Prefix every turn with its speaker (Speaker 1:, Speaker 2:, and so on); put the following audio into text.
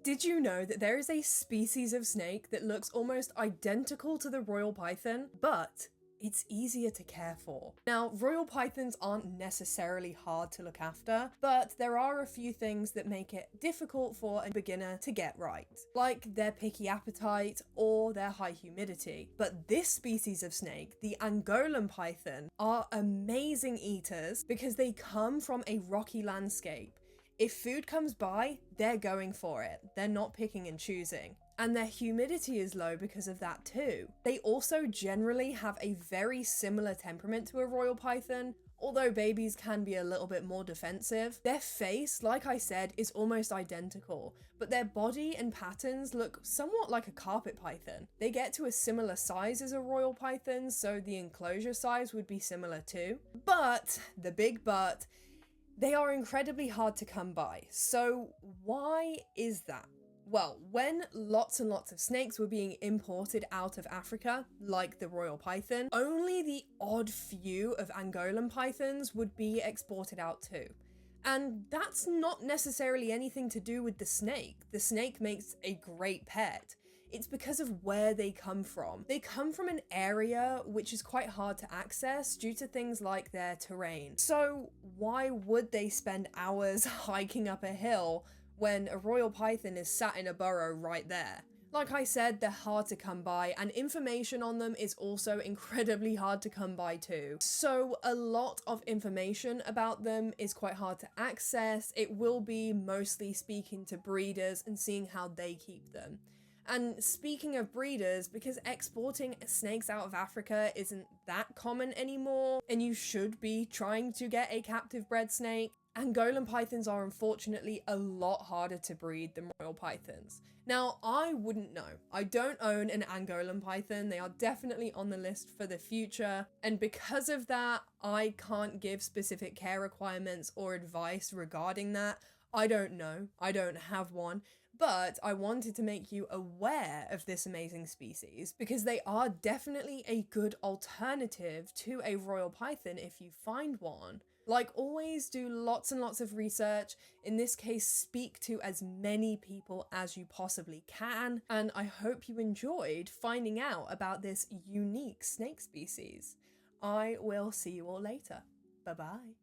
Speaker 1: Did you know that there is a species of snake that looks almost identical to the royal python, but it's easier to care for? Now, royal pythons aren't necessarily hard to look after, but there are a few things that make it difficult for a beginner to get right, like their picky appetite or their high humidity. But this species of snake, the Angolan python, are amazing eaters because they come from a rocky landscape. If food comes by, they're going for it. They're not picking and choosing. And their humidity is low because of that too. They also generally have a very similar temperament to a royal python, although babies can be a little bit more defensive. Their face, like I said, is almost identical, but their body and patterns look somewhat like a carpet python. They get to a similar size as a royal python, so the enclosure size would be similar too. But, the big but, they are incredibly hard to come by. So why is that? Well, when lots and lots of snakes were being imported out of Africa, like the royal python, only the odd few of Angolan pythons would be exported out too. And that's not necessarily anything to do with the snake. The snake makes a great pet. It's because of where they come from. They come from an area which is quite hard to access due to things like their terrain. So why would they spend hours hiking up a hill when a royal python is sat in a burrow right there? Like I said, they're hard to come by, and information on them is also incredibly hard to come by too. So a lot of information about them is quite hard to access. It will be mostly speaking to breeders and seeing how they keep them. And speaking of breeders, because exporting snakes out of Africa isn't that common anymore, and you should be trying to get a captive bred snake, Angolan pythons are unfortunately a lot harder to breed than royal pythons. Now, I wouldn't know. I don't own an Angolan python. They are definitely on the list for the future. And because of that, I can't give specific care requirements or advice regarding that. I don't know. I don't have one. But I wanted to make you aware of this amazing species because they are definitely a good alternative to a royal python if you find one. Like always, do lots and lots of research. In this case, speak to as many people as you possibly can. And I hope you enjoyed finding out about this unique snake species. I will see you all later. Bye-bye.